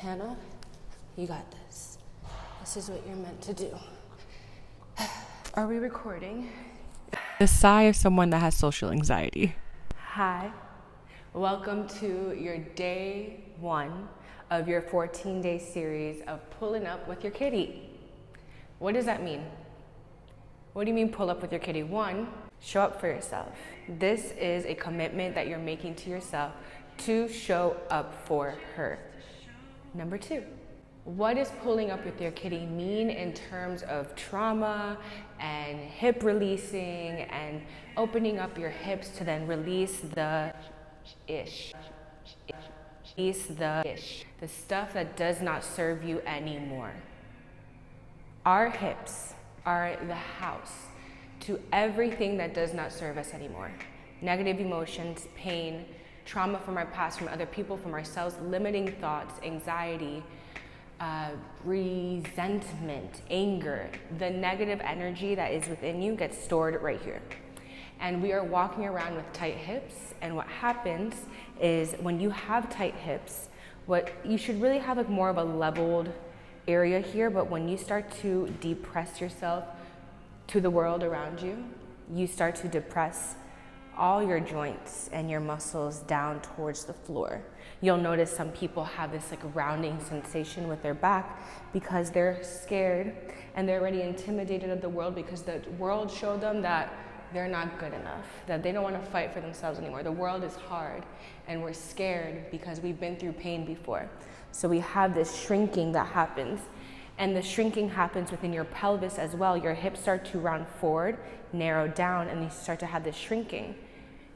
Hannah, you got this. This is what you're meant to do. Are we recording? The sigh of someone that has social anxiety. Hi. Welcome to your day 1 of your 14-day series of pulling up with your kitty. What does that mean? What do you mean pull up with your kitty? 1, show up for yourself. This is a commitment that you're making to yourself to show up for her. Number 2, what does pulling up with your kitty mean in terms of trauma and hip releasing and opening up your hips to then release the ish. Release the ish. The stuff that does not serve you anymore. Our hips are the house to everything that does not serve us anymore. Negative emotions, pain, trauma from our past, from other people, from ourselves, limiting thoughts, anxiety, resentment, anger. The negative energy that is within you gets stored right here. And we are walking around with tight hips, and what happens is when you have tight hips, what you should really have like more of a leveled area here, but when you start to depress yourself to the world around you, you start to depress all your joints and your muscles down towards the floor. You'll notice some people have this like rounding sensation with their back because they're scared and they're already intimidated of the world because the world showed them that they're not good enough, that they don't want to fight for themselves anymore. The world is hard and we're scared because we've been through pain before. So we have this shrinking that happens, and the shrinking happens within your pelvis as well. Your hips start to round forward, narrow down, and you start to have this shrinking.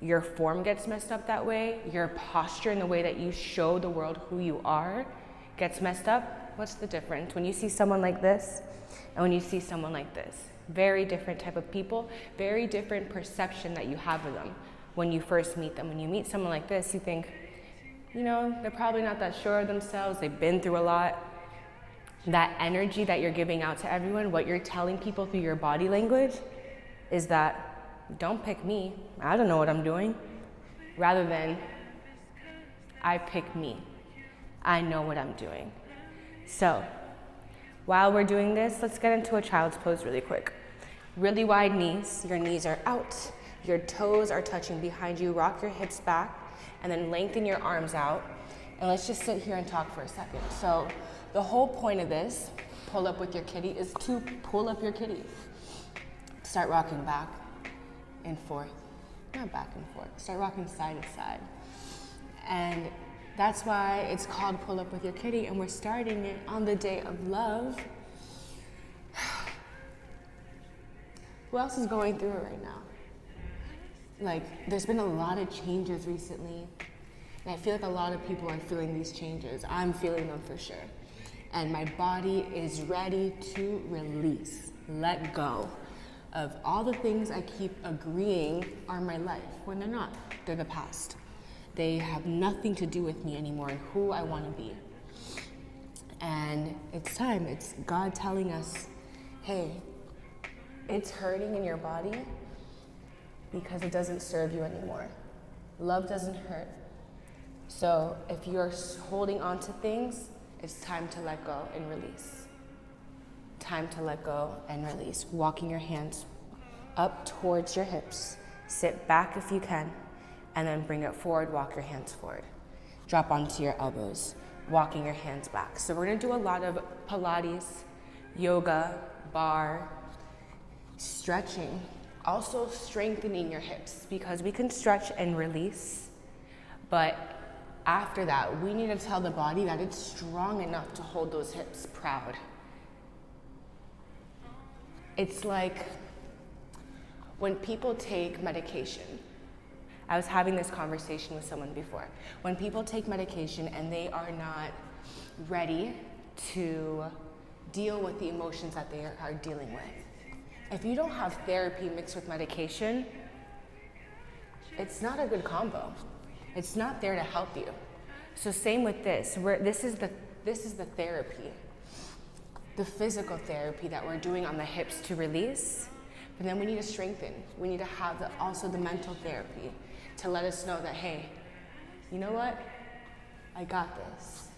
Your form gets messed up that way. Your posture and the way that you show the world who you are gets messed up. What's the difference when you see someone like this and when you see someone like this? Very different type of people, very different perception that you have of them when you first meet them. When you meet someone like this, you think, you know, they're probably not that sure of themselves. They've been through a lot. That energy that you're giving out to everyone, what you're telling people through your body language is that don't pick me, I don't know what I'm doing, rather than I pick me, I know what I'm doing. So while we're doing this, let's get into a child's pose really quick. Really wide knees, your knees are out, your toes are touching behind you, rock your hips back, and then lengthen your arms out. And let's just sit here and talk for a second. So the whole point of this, pull up with your kitty, is to pull up your kitty. Start rocking back and forth, not back and forth, start rocking side to side. And that's why it's called Pull Up With Your Kitty, and we're starting it on the day of love. Who else is going through it right now? Like, there's been a lot of changes recently, and I feel like a lot of people are feeling these changes. I'm feeling them for sure. And my body is ready to release, let go of all the things I keep agreeing are my life when they're not. They're the past. They have nothing to do with me anymore and who I want to be. And it's time. It's God telling us, hey, it's hurting in your body because it doesn't serve you anymore. Love doesn't hurt. So if you're holding on to things, it's time to let go and release. Time to let go and release. Walking your hands up towards your hips. Sit back if you can, and then bring it forward, walk your hands forward. Drop onto your elbows, walking your hands back. So we're gonna do a lot of Pilates, yoga, barre, stretching. Also strengthening your hips, because we can stretch and release, but after that, we need to tell the body that it's strong enough to hold those hips proud. It's like when people take medication. I was having this conversation with someone before. When people take medication and they are not ready to deal with the emotions that they are dealing with. If you don't have therapy mixed with medication, it's not a good combo. It's not there to help you. So same with this. This is the therapy. The physical therapy that we're doing on the hips to release, but then we need to strengthen. We need to have also the mental therapy to let us know that, hey, you know what? I got this.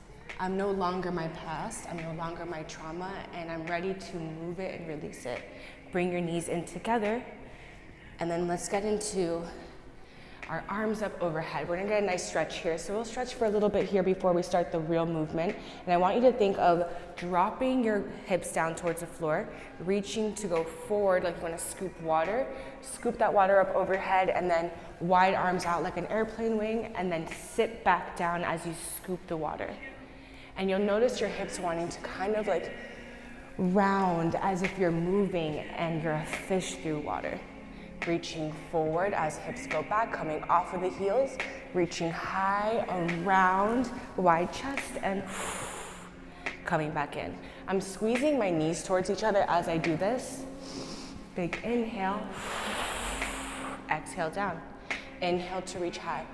I'm no longer my past, I'm no longer my trauma, and I'm ready to move it and release it. Bring your knees in together, and then let's get into our arms up overhead. We're gonna get a nice stretch here. So we'll stretch for a little bit here before we start the real movement. And I want you to think of dropping your hips down towards the floor, reaching to go forward like you wanna scoop water. Scoop that water up overhead, and then wide arms out like an airplane wing, and then sit back down as you scoop the water. And you'll notice your hips wanting to kind of like round as if you're moving and you're a fish through water. Reaching forward as hips go back, coming off of the heels, reaching high, around, wide chest, and coming back in. I'm squeezing my knees towards each other as I do this. Big inhale, exhale down. Inhale to reach high.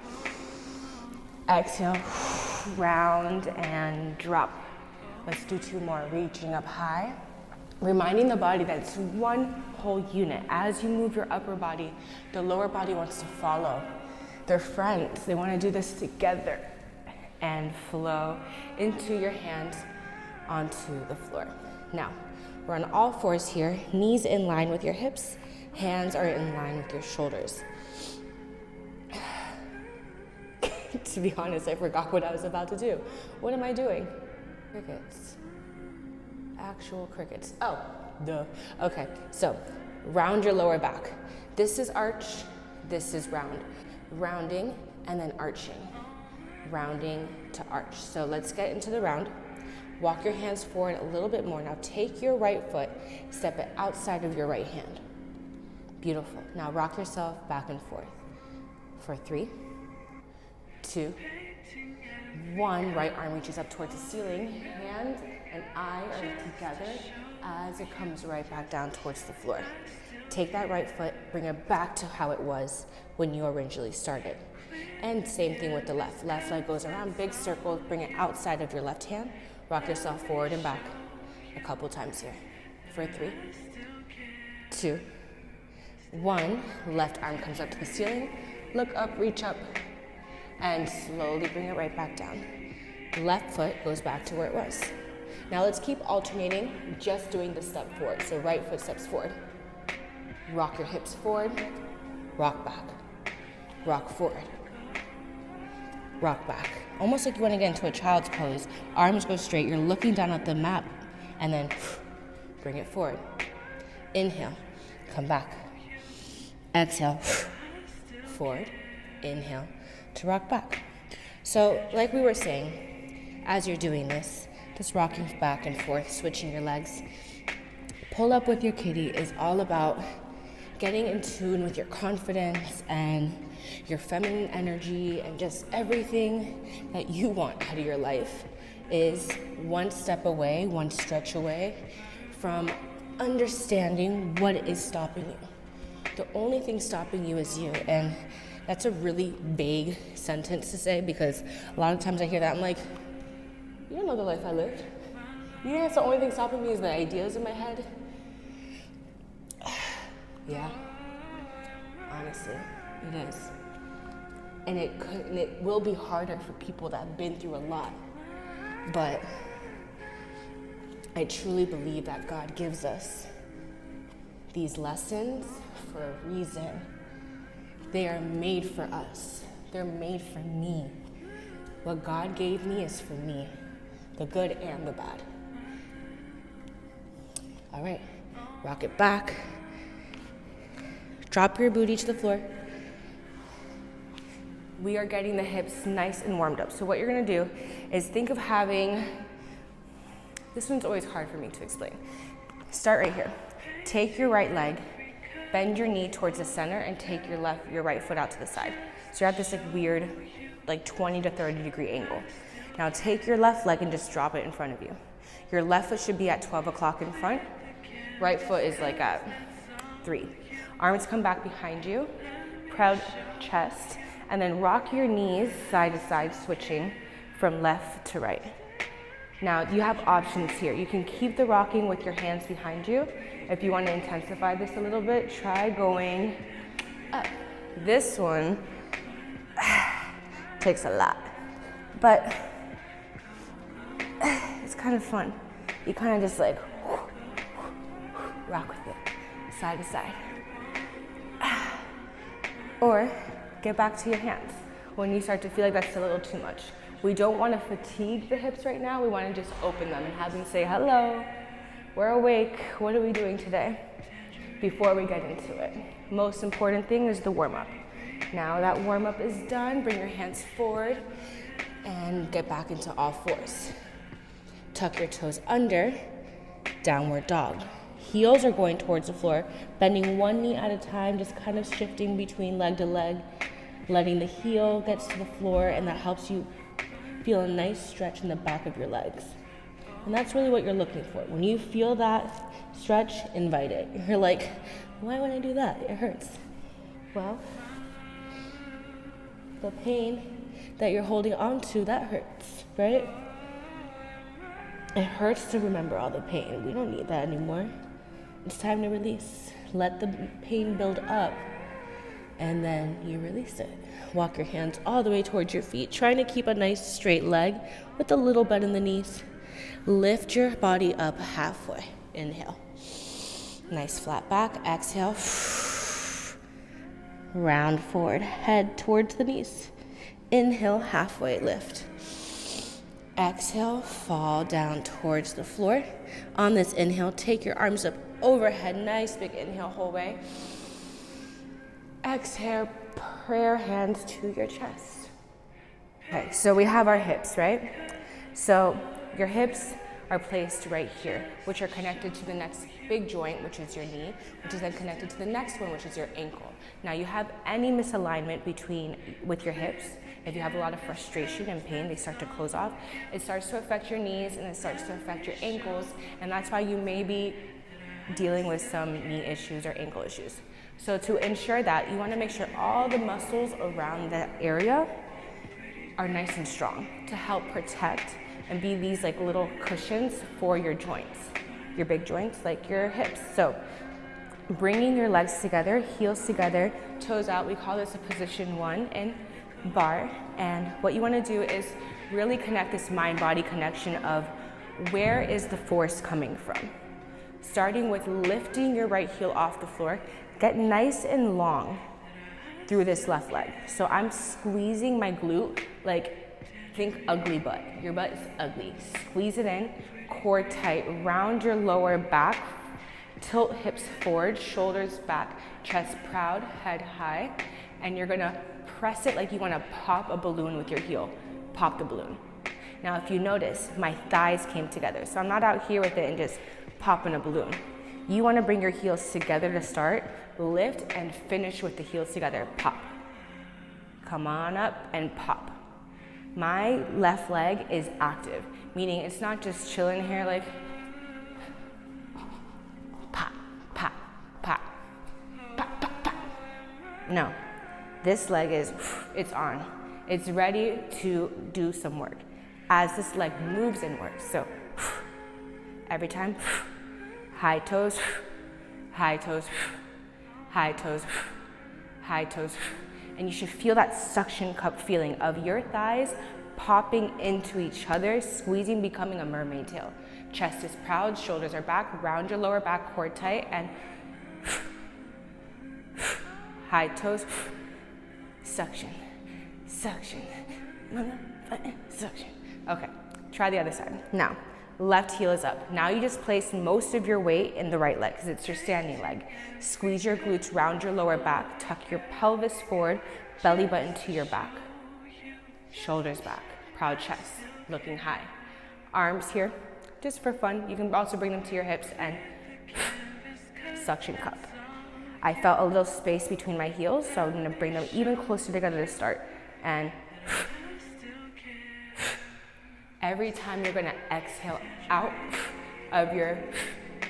Exhale, round and drop. Let's do 2 more, reaching up high. Reminding the body that it's one whole unit. As you move your upper body, the lower body wants to follow. They're friends. They want to do this together. And flow into your hands onto the floor. Now, we're on all fours here. Knees in line with your hips. Hands are in line with your shoulders. To be honest, I forgot what I was about to do. What am I doing? Crickets. Actual crickets. Oh, duh. Okay, so round your lower back. This is arch, this is round. Rounding and then arching. Rounding to arch. So let's get into the round. Walk your hands forward a little bit more. Now take your right foot, step it outside of your right hand. Beautiful. Now rock yourself back and forth. For 3, 2, 1. Right arm reaches up towards the ceiling. Hand and eye are together as it comes right back down towards the floor. Take that right foot, bring it back to how it was when you originally started. And same thing with the left. Left leg goes around, big circle, bring it outside of your left hand. Rock yourself forward and back a couple times here. For 3, 2, 1. Left arm comes up to the ceiling. Look up, reach up, and slowly bring it right back down. Left foot goes back to where it was. Now let's keep alternating, just doing the step forward. So right foot steps forward. Rock your hips forward, rock back, rock forward, rock back. Almost like you want to get into a child's pose. Arms go straight, you're looking down at the mat, and then bring it forward. Inhale, come back. Exhale, forward, inhale to rock back. So like we were saying, as you're doing this, just rocking back and forth, switching your legs. Pull up with your kitty is all about getting in tune with your confidence and your feminine energy, and just everything that you want out of your life is one step away, one stretch away from understanding what is stopping you. The only thing stopping you is you. And that's a really vague sentence to say, because a lot of times I hear that, I'm like, you don't know the life I lived. You know, that's the only thing stopping me is the ideas in my head. Yeah, honestly, it is. And it will be harder for people that have been through a lot. But I truly believe that God gives us these lessons for a reason. They are made for us. They're made for me. What God gave me is for me, the good and the bad. All right, rock it back. Drop your booty to the floor. We are getting the hips nice and warmed up. So what you're gonna do is think of having, this one's always hard for me to explain. Start right here. Take your right leg, bend your knee towards the center, and take your right foot out to the side. So you're at this like weird, like 20 to 30 degree angle. Now take your left leg and just drop it in front of you. Your left foot should be at 12 o'clock in front. Right foot is like at 3. Arms come back behind you, proud chest, and then rock your knees side to side, switching from left to right. Now you have options here. You can keep the rocking with your hands behind you. If you want to intensify this a little bit, try going up. This one takes a lot, but It's kind of fun. You kind of just like rock with it, side to side. Or get back to your hands when you start to feel like that's a little too much. We don't want to fatigue the hips right now. We want to just open them and have them say, hello, we're awake. What are we doing today? Before we get into it. Most important thing is the warm-up. Now that warm-up is done, bring your hands forward and get back into all fours. Tuck your toes under, downward dog. Heels are going towards the floor, bending one knee at a time, just kind of shifting between leg to leg, letting the heel get to the floor, and that helps you feel a nice stretch in the back of your legs. And that's really what you're looking for. When you feel that stretch, invite it. You're like, why would I do that? It hurts. Well, the pain that you're holding on to, that hurts, right? It hurts to remember all the pain. We don't need that anymore. It's time to release. Let the pain build up, and then you release it. Walk your hands all the way towards your feet, trying to keep a nice straight leg with a little bend in the knees. Lift your body up halfway. Inhale. Nice flat back. Exhale. Round forward. Head towards the knees. Inhale, halfway lift. Exhale, fall down towards the floor. On this inhale, take your arms up overhead. Nice big inhale, whole way. Exhale, prayer hands to your chest. Okay, so we have our hips, right? So your hips are placed right here, which are connected to the next big joint, which is your knee, which is then connected to the next one, which is your ankle. Now you have any misalignment with your hips. If you have a lot of frustration and pain, they start to close off. It starts to affect your knees and it starts to affect your ankles, and that's why you may be dealing with some knee issues or ankle issues. So to ensure that, you want to make sure all the muscles around that area are nice and strong to help protect and be these like little cushions for your joints, your big joints, like your hips. So bringing your legs together, heels together, toes out. We call this a position 1 in barre. And what you want to do is really connect this mind-body connection of where is the force coming from. Starting with lifting your right heel off the floor, get nice and long through this left leg. So I'm squeezing my glute, like think ugly butt. Your butt is ugly. Squeeze it in, core tight, round your lower back, tilt hips forward, shoulders back, chest proud, head high, and you're gonna press it like you wanna pop a balloon with your heel. Pop the balloon. Now if you notice, my thighs came together. So I'm not out here with it and just popping a balloon. You wanna bring your heels together to start, lift and finish with the heels together, pop. Come on up and pop. My left leg is active, meaning it's not just chilling here like pop, pop, pop, pop, pop, pop. No, this leg it's on. It's ready to do some work as this leg moves and works. So every time, high toes, high toes, high toes, high toes. And you should feel that suction cup feeling of your thighs popping into each other, squeezing, becoming a mermaid tail. Chest is proud, shoulders are back, round your lower back, core tight, and high toes, suction, suction, suction. Okay, try the other side. Now, left heel is up. Now you just place most of your weight in the right leg because it's your standing leg. Squeeze your glutes, round your lower back, tuck your pelvis forward, belly button to your back. Shoulders back, proud chest, looking high. Arms here, just for fun. You can also bring them to your hips and suction cup. I felt a little space between my heels, so I'm gonna bring them even closer together to start. And every time you're gonna exhale out of your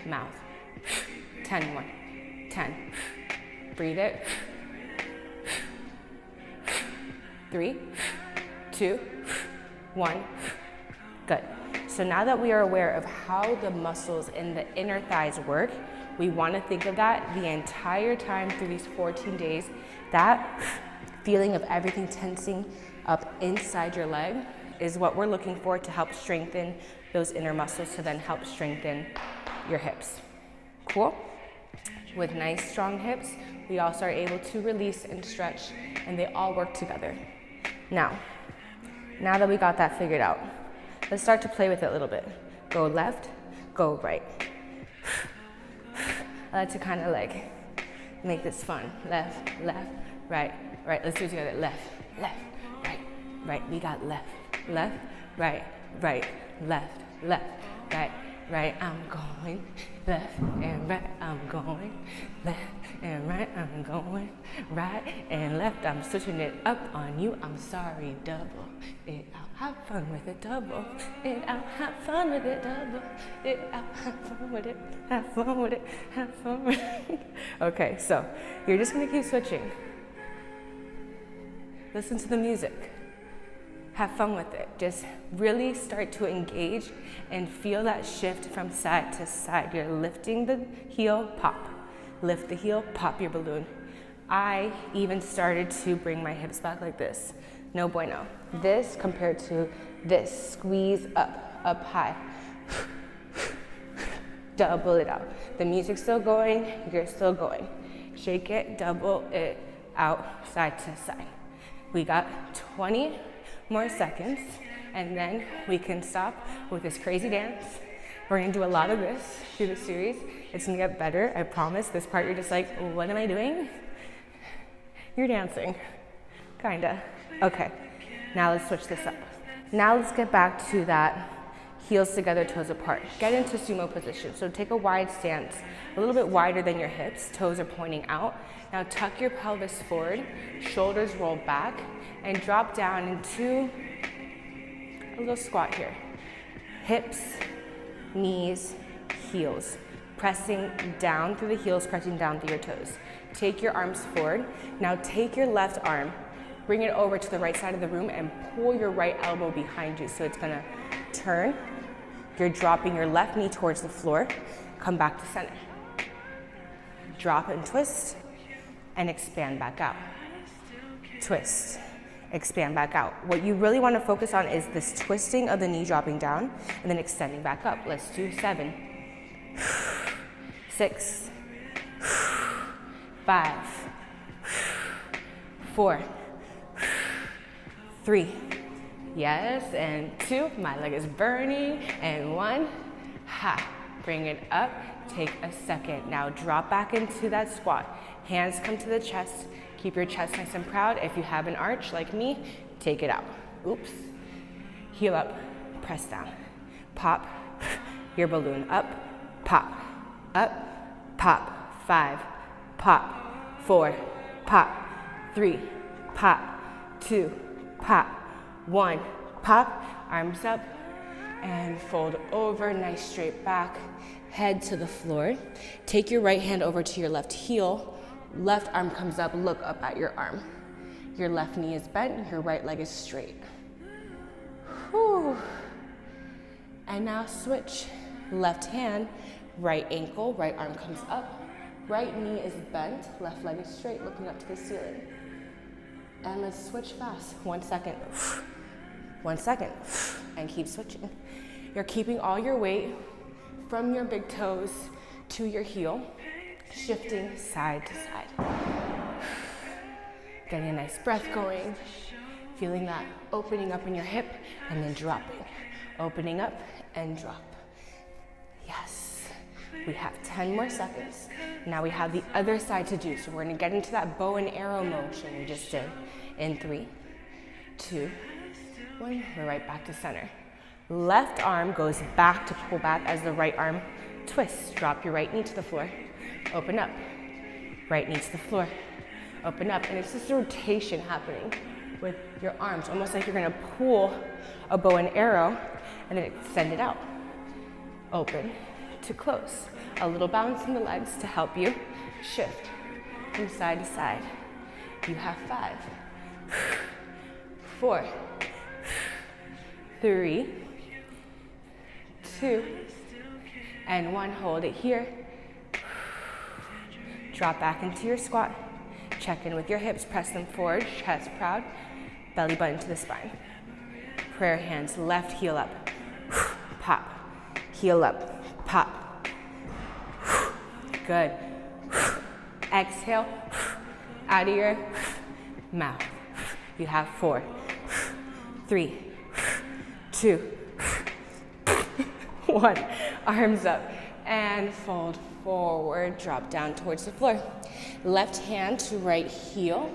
mouth. 10 more, 10. Breathe it. 3, 2, 1. Good. So now that we are aware of how the muscles in the inner thighs work, we want to think of that the entire time through these 14 days. That feeling of everything tensing up inside your leg is what we're looking for to help strengthen those inner muscles to then help strengthen your hips. Cool? With nice, strong hips, we also are able to release and stretch, and they all work together. Now that we got that figured out, let's start to play with it a little bit. Go left, go right. I like to kind of like make this fun. Left, left, right, right. Let's do it together. Left, left, right, right. We got left, left, right, right, left, left, right, right. I'm going left and right. I'm going left and right. I'm going right and left. I'm switching it up on you. I'm sorry, double it out. Have fun with it, double it out. Have fun with it, double it out. Have fun with it. Have fun with it. Have fun with it. Okay, so you're just gonna keep switching. Listen to the music. Have fun with it. Just really start to engage and feel that shift from side to side. You're lifting the heel, pop. Lift the heel, pop your balloon. I even started to bring my hips back like this. No bueno. This compared to this. Squeeze up high. Double it out. The music's still going, you're still going. Shake it, double it out, side to side. We got 20 more seconds, and then we can stop with this crazy dance. We're gonna do a lot of this through the series. It's gonna get better, I promise. This part you're just like, what am I doing? You're dancing, kinda. Okay, now let's switch this up. Now let's get back to that heels together, toes apart. Get into sumo position. So take a wide stance, a little bit wider than your hips, toes are pointing out. Now tuck your pelvis forward, shoulders roll back, and drop down into a little squat here. Hips, knees, heels. Pressing down through the heels, pressing down through your toes. Take your arms forward. Now take your left arm, bring it over to the right side of the room and pull your right elbow behind you. So it's gonna turn. You're dropping your left knee towards the floor. Come back to center. Drop and twist and expand back out. Twist, expand back out. What you really want to focus on is this twisting of the knee dropping down and then extending back up. Let's do 7, 6, 5, 4, 3, yes, and 2, my leg is burning, and 1, ha, bring it up, take a second. Now drop back into that squat. Hands come to the chest, keep your chest nice and proud. If you have an arch like me, take it out. Oops. Heel up, press down. Pop your balloon up, pop, 5, pop, 4, pop, 3, pop, 2, pop, 1, pop, arms up, and fold over, nice straight back, head to the floor. Take your right hand over to your left heel, left arm comes up, look up at your arm. Your left knee is bent, your right leg is straight. Whew. And now switch, left hand, right ankle, right arm comes up, right knee is bent, left leg is straight, looking up to the ceiling. And let's switch fast, 1 second. 1 second, and keep switching. You're keeping all your weight from your big toes to your heel, shifting side to side. Getting a nice breath going, feeling that opening up in your hip and then dropping. Opening up and drop. Yes, we have 10 more seconds. Now we have the other side to do. So we're gonna get into that bow and arrow motion we just did. In 3, 2, 1, we're right back to center. Left arm goes back to pull back as the right arm twists. Drop your right knee to the floor. Open up. Right knee to the floor. Open up. And it's this rotation happening with your arms, almost like you're gonna pull a bow and arrow and then extend it out. Open to close. A little bounce in the legs to help you shift from side to side. You have 5, 4, 3, 2, and 1. Hold it here. Drop back into your squat. Check in with your hips, press them forward, chest proud, belly button to the spine. Prayer hands, left heel up. pop. Heel up, pop. Good. Exhale out of your mouth. You have 4, 3, 2, 1. Arms up and fold forward, drop down towards the floor. Left hand to right heel,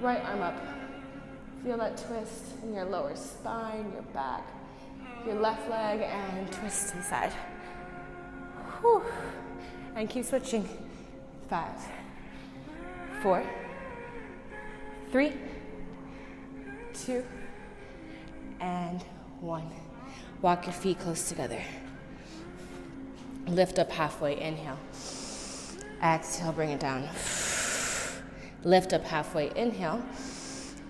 right arm up. Feel that twist in your lower spine, your back, your left leg, and twist to the side. Whew. And keep switching. 5, 4, 3, 2, and 1. Walk your feet close together. Lift up halfway, inhale. Exhale, bring it down. Lift up halfway, inhale.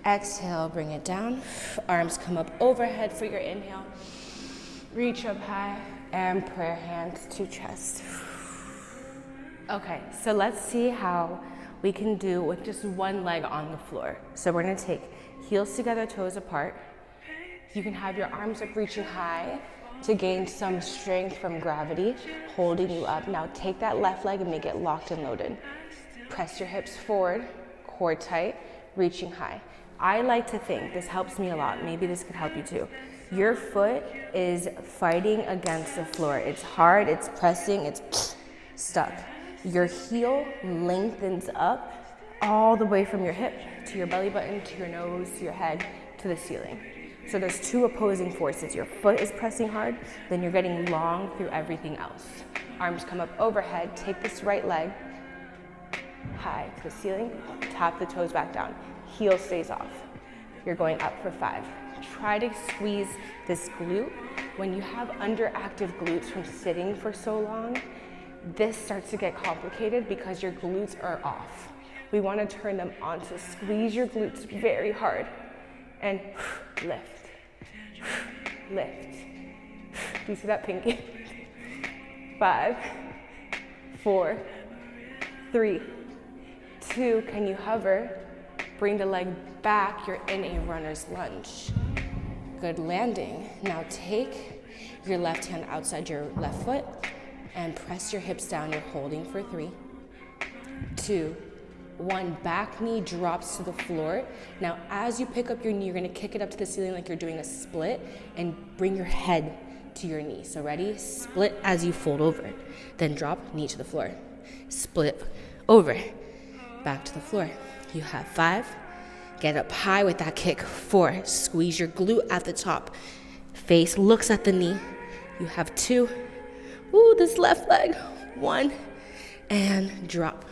Exhale, bring it down. Arms come up overhead for your inhale. Reach up high and prayer hands to chest. Okay, so let's see how we can do with just one leg on the floor. So we're gonna take heels together, toes apart. You can have your arms up reaching high to gain some strength from gravity, holding you up. Now take that left leg and make it locked and loaded. Press your hips forward, core tight, reaching high. I like to think, this helps me a lot, maybe this could help you too. Your foot is fighting against the floor. It's hard, it's pressing, it's stuck. Your heel lengthens up all the way from your hip to your belly button, to your nose, to your head, to the ceiling. So there's two opposing forces. Your foot is pressing hard, then you're getting long through everything else. Arms come up overhead, take this right leg high to the ceiling, tap the toes back down. Heel stays off. You're going up for 5. Try to squeeze this glute. When you have underactive glutes from sitting for so long, this starts to get complicated because your glutes are off. We want to turn them on, so squeeze your glutes very hard and lift, lift. Do you see that pinky? 5, 4, 3, 2, can you hover? Bring the leg back, you're in a runner's lunge. Good landing. Now take your left hand outside your left foot and press your hips down. You're holding for 3, 2, 1. Back knee drops to the floor. Now as you pick up your knee, you're gonna kick it up to the ceiling like you're doing a split and bring your head to your knee. So ready? Split as you fold over. Then drop, knee to the floor. Split over, back to the floor. You have 5. Get up high with that kick. 4. Squeeze your glute at the top. Face looks at the knee. You have 2. Ooh, this left leg. 1. And drop.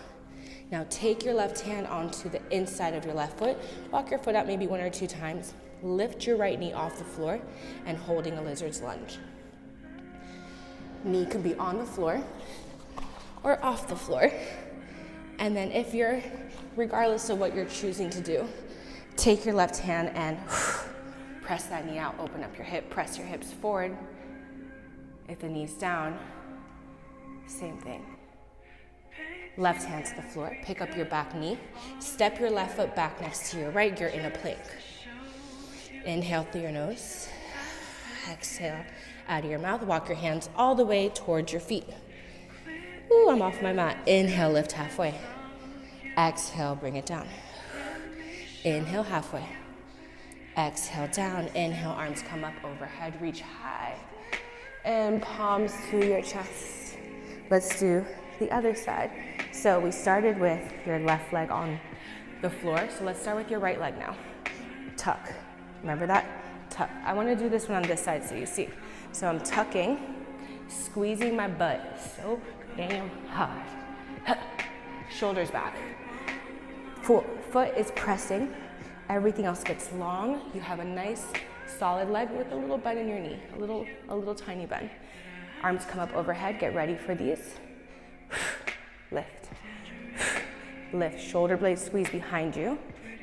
Now take your left hand onto the inside of your left foot. Walk your foot out maybe 1 or 2 times. Lift your right knee off the floor and holding a lizard's lunge. Knee can be on the floor or off the floor. And then if you're, regardless of what you're choosing to do, take your left hand and press that knee out, open up your hip, press your hips forward. If the knee's down, same thing. Left hand to the floor, pick up your back knee, step your left foot back next to your right, you're in a plank. Inhale through your nose, exhale out of your mouth, walk your hands all the way towards your feet. Ooh, I'm off my mat. Inhale, lift halfway. Exhale, bring it down. Inhale, halfway. Exhale, down. Inhale, arms come up overhead, reach high. And palms to your chest. Let's do the other side. So we started with your left leg on the floor. So let's start with your right leg now. Tuck. Remember that? Tuck. I want to do this one on this side so you see. So I'm tucking, squeezing my butt so damn hard. Shoulders back. Foot is pressing. Everything else gets long. You have a nice solid leg with a little bend in your knee, a little tiny bend. Arms come up overhead. Get ready for these. Lift. Lift. Shoulder blades squeeze behind you.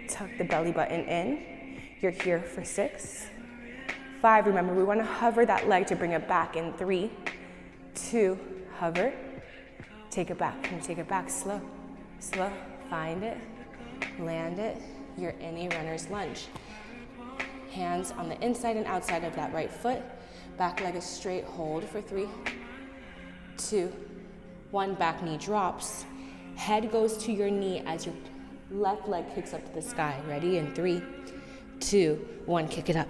Tuck the belly button in. You're here for 6. 5. Remember, we want to hover that leg to bring it back in 3, 2, hover. Take it back. Can you take it back? Slow. Slow. Find it. Land it. You're in a runner's lunge. Hands on the inside and outside of that right foot. Back leg is straight, hold for 3, 2, 1, back knee drops. Head goes to your knee as your left leg kicks up to the sky. Ready? In 3, 2, 1, kick it up.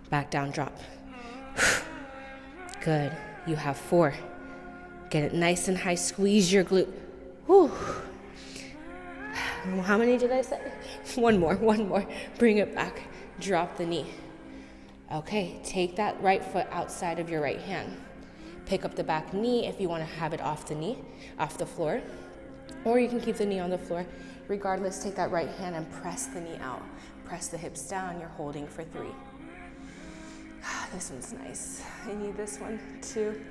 Back down, drop. Good. You have 4. Get it nice and high. Squeeze your glute. Whew. How many did I say? One more. Bring it back. Drop the knee. Okay, take that right foot outside of your right hand. Pick up the back knee if you want to have it off the floor. Or you can keep the knee on the floor. Regardless, take that right hand and press the knee out. Press the hips down. You're holding for 3. This one's nice. I need this one. 2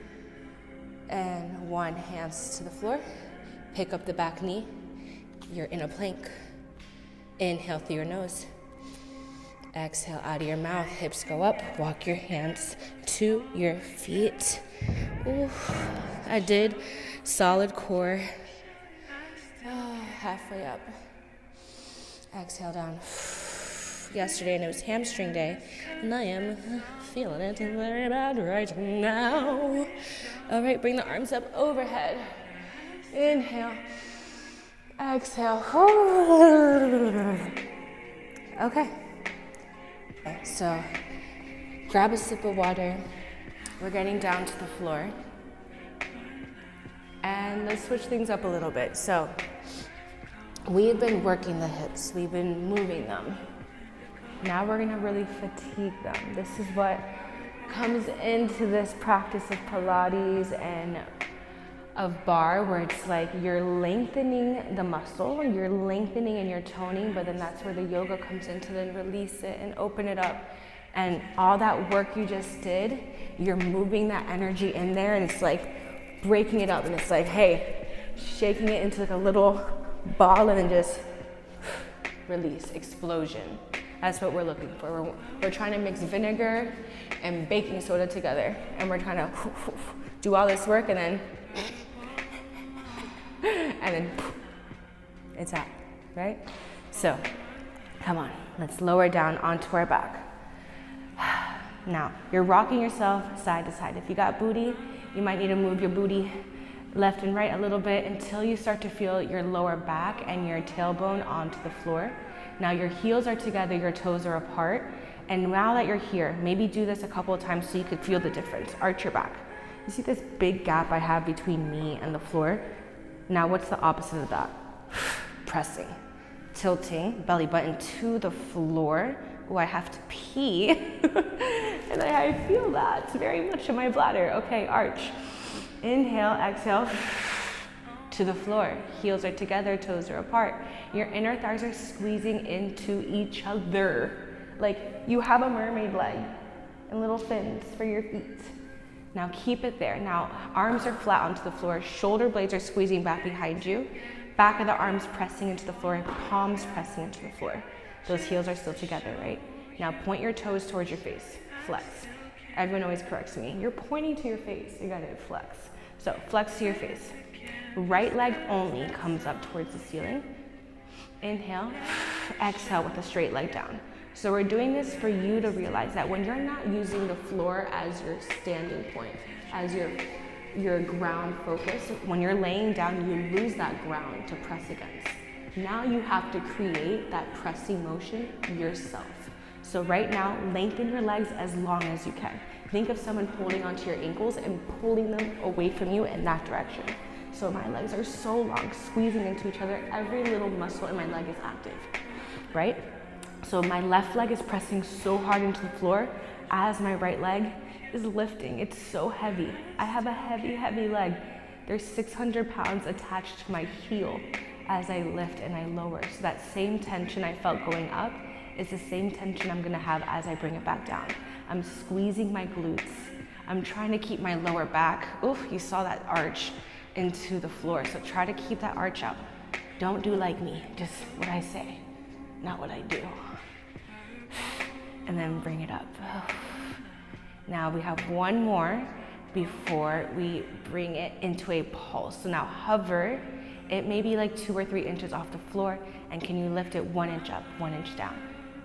and 1. Hands to the floor. Pick up the back knee. You're in a plank. Inhale through your nose. Exhale out of your mouth. Hips go up. Walk your hands to your feet. Ooh, I did. Solid core. Halfway up. Exhale down. Yesterday, and it was hamstring day, and I am feeling it very bad right now. All right, bring the arms up overhead. Inhale. Exhale. Okay. So grab a sip of water. We're getting down to the floor. And let's switch things up a little bit. So we've been working the hips. We've been moving them. Now we're gonna really fatigue them. This is what comes into this practice of Pilates and of barre, where it's like you're lengthening the muscle, you're lengthening and you're toning, but then that's where the yoga comes in to then release it and open it up. And all that work you just did, you're moving that energy in there, and it's like breaking it up, and it's like, hey, shaking it into like a little ball and then just release, explosion. That's what we're looking for. We're trying to mix vinegar and baking soda together, and we're trying to do all this work, and then it's out, right? So, come on, let's lower down onto our back. Now, you're rocking yourself side to side. If you got booty, you might need to move your booty left and right a little bit until you start to feel your lower back and your tailbone onto the floor. Now your heels are together, your toes are apart. And now that you're here, maybe do this a couple of times so you could feel the difference. Arch your back. You see this big gap I have between me and the floor? Now what's the opposite of that? Pressing, tilting, belly button to the floor. Oh, I have to pee. And I feel that very much in my bladder. Okay, arch. Inhale, exhale, to the floor. Heels are together, toes are apart. Your inner thighs are squeezing into each other. Like you have a mermaid leg and little fins for your feet. Now keep it there. Now arms are flat onto the floor. Shoulder blades are squeezing back behind you. Back of the arms pressing into the floor, palms pressing into the floor. Those heels are still together, right? Now point your toes towards your face. Flex. Everyone always corrects me. You're pointing to your face. You gotta flex. So flex to your face. Right leg only comes up towards the ceiling. Inhale, exhale with a straight leg down. So we're doing this for you to realize that when you're not using the floor as your standing point, as your ground focus, when you're laying down, you lose that ground to press against. Now you have to create that pressing motion yourself. So right now, lengthen your legs as long as you can. Think of someone holding onto your ankles and pulling them away from you in that direction. So my legs are so long, squeezing into each other. Every little muscle in my leg is active, right? So my left leg is pressing so hard into the floor as my right leg is lifting. It's so heavy. I have a heavy, heavy leg. There's 600 pounds attached to my heel as I lift and I lower. So that same tension I felt going up is the same tension I'm gonna have as I bring it back down. I'm squeezing my glutes. I'm trying to keep my lower back, oof, you saw that arch, into the floor. So try to keep that arch up. Don't do like me, just what I say, not what I do. And then bring it up. Now we have one more before we bring it into a pulse. So now hover. It may be like 2 or 3 inches off the floor, and can you lift it 1 inch up, 1 inch down?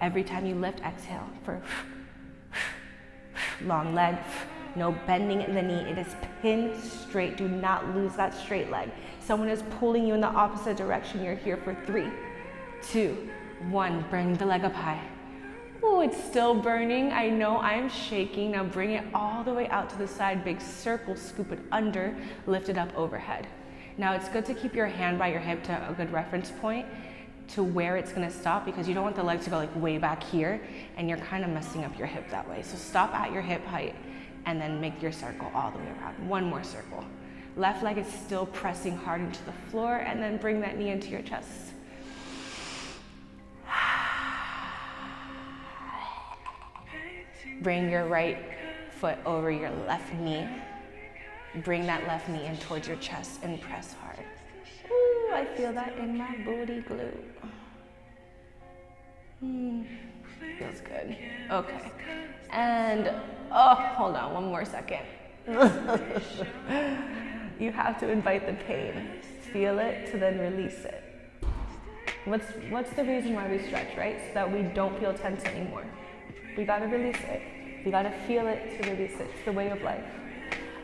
Every time you lift, exhale for Long leg, no bending in the knee. It is pinned straight. Do not lose that straight leg. Someone is pulling you in the opposite direction. You're here for 3, 2, 1. Bring the leg up high. Oh, it's still burning. I know I'm shaking. Now bring it all the way out to the side. Big circle, scoop it under, lift it up overhead. Now it's good to keep your hand by your hip to a good reference point to where it's gonna stop, because you don't want the leg to go like way back here and you're kind of messing up your hip that way. So stop at your hip height and then make your circle all the way around. One more circle. Left leg is still pressing hard into the floor, and then bring that knee into your chest. Bring your right foot over your left knee. Bring that left knee in towards your chest and press hard. Ooh, I feel that in my booty glute. Feels good. Okay. And, oh, hold on one more second. You have to invite the pain. Feel it to then release it. What's the reason why we stretch, right? So that we don't feel tense anymore. We gotta release it. We gotta feel it to release it. It's the way of life.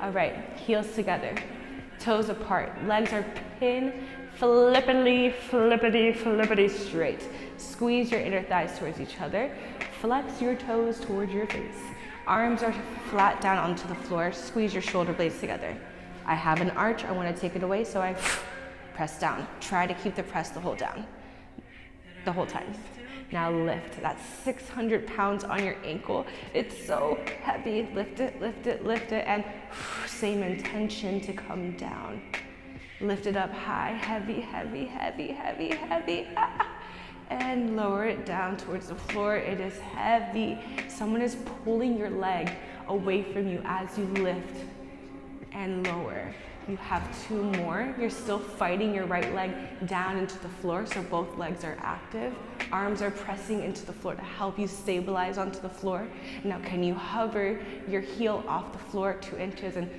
All right, heels together, toes apart, legs are pinned, flippity, flippity, flippity straight. Squeeze your inner thighs towards each other. Flex your toes towards your face. Arms are flat down onto the floor. Squeeze your shoulder blades together. I have an arch, I wanna take it away, so I press down. Try to keep the press the whole time. Now lift. That's 600 pounds on your ankle. It's so heavy. Lift it, lift it, lift it, and same intention to come down. Lift it up high, heavy, heavy, heavy, heavy, heavy. And lower it down towards the floor. It is heavy. Someone is pulling your leg away from you as you lift and lower. You have 2 more. You're still fighting your right leg down into the floor, so both legs are active. Arms are pressing into the floor to help you stabilize onto the floor. Now can you hover your heel off the floor 2 inches and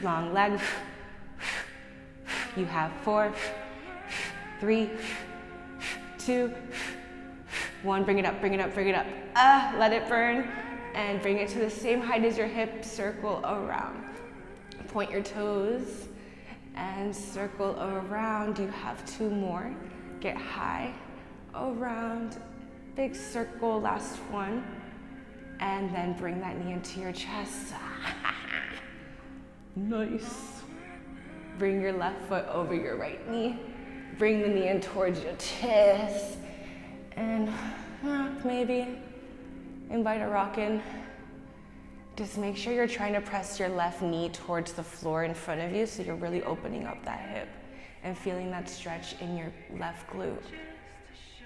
long leg. You have 4, 3, 2, 1. Bring it up, bring it up, bring it up. Let it burn. And bring it to the same height as your hip, circle around. Point your toes and circle around. You have 2 more. Get high, around, big circle, last one. And then bring that knee into your chest. Nice. Bring your left foot over your right knee. Bring the knee in towards your chest. And maybe invite a rock in. Just make sure you're trying to press your left knee towards the floor in front of you, so you're really opening up that hip and feeling that stretch in your left glute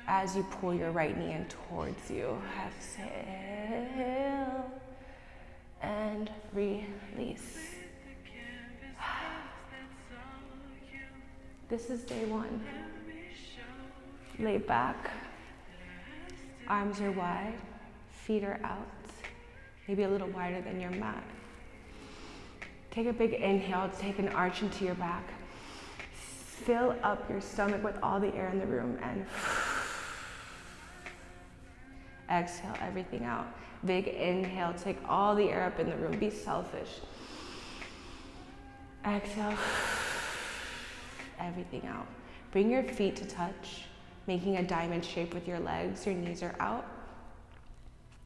as you pull your right knee in towards you. Exhale and release. This is day 1. Lay back, arms are wide, feet are out, maybe a little wider than your mat. Take a big inhale, take an arch into your back. Fill up your stomach with all the air in the room and exhale everything out. Big inhale, take all the air up in the room, be selfish. Exhale everything out. Bring your feet to touch, making a diamond shape with your legs. Your knees are out.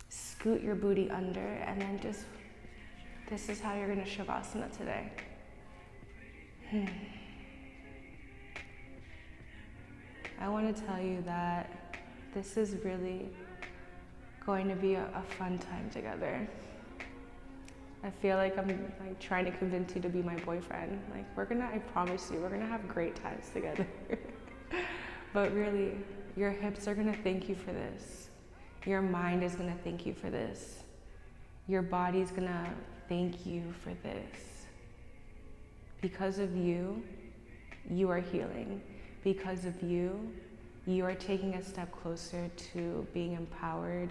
Scoot your booty under, and then just, this is how you're gonna Shavasana today. I wanna tell you that this is really going to be a fun time together. I feel like I'm like trying to convince you to be my boyfriend. Like I promise you, we're gonna have great times together. But really, your hips are gonna thank you for this. Your mind is gonna thank you for this. Your body's gonna thank you for this. Because of you, you are healing. Because of you, you are taking a step closer to being empowered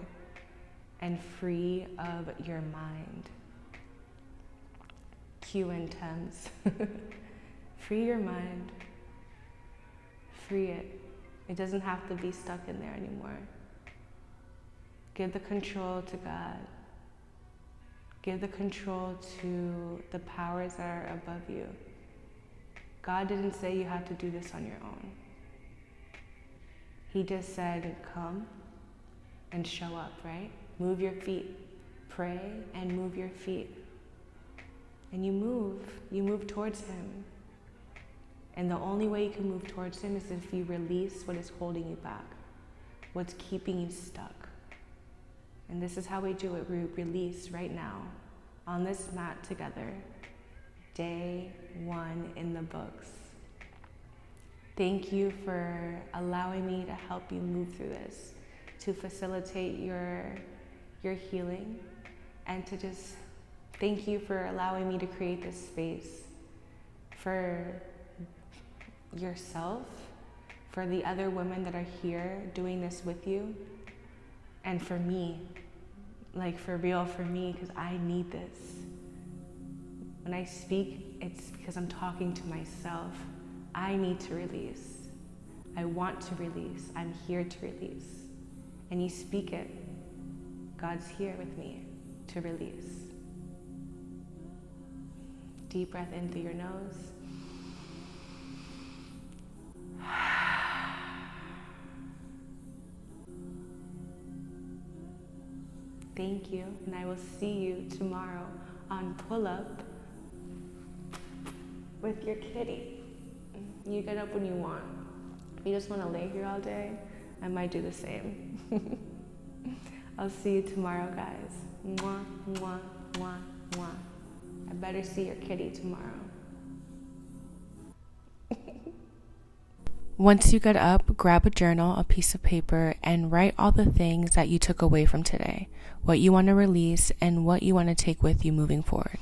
and free of your mind. Q and Thames. Free your mind. Free it. It doesn't have to be stuck in there anymore. Give the control to God. Give the control to the powers that are above you. God didn't say you had to do this on your own. He just said, come and show up, right? Move your feet. Pray and move your feet. And you move towards him. And the only way you can move towards him is if you release what is holding you back, what's keeping you stuck. And this is how we do it. We release right now on this mat together. Day 1 in the books. Thank you for allowing me to help you move through this, to facilitate your healing, and to just thank you for allowing me to create this space for yourself, for the other women that are here doing this with you, and for me, like for real, for me, because I need this. When I speak, it's because I'm talking to myself. I need to release. I want to release. I'm here to release. And you speak it. God's here with me to release. Deep breath in through your nose. Thank you, and I will see you tomorrow on Pull Up with your kitty. You get up when you want. If you just want to lay here all day, I might do the same. I'll see you tomorrow, guys. Mwah, mwah, mwah, mwah. I better see your kitty tomorrow. Once you get up, grab a journal, a piece of paper, and write all the things that you took away from today, what you want to release, and what you want to take with you moving forward.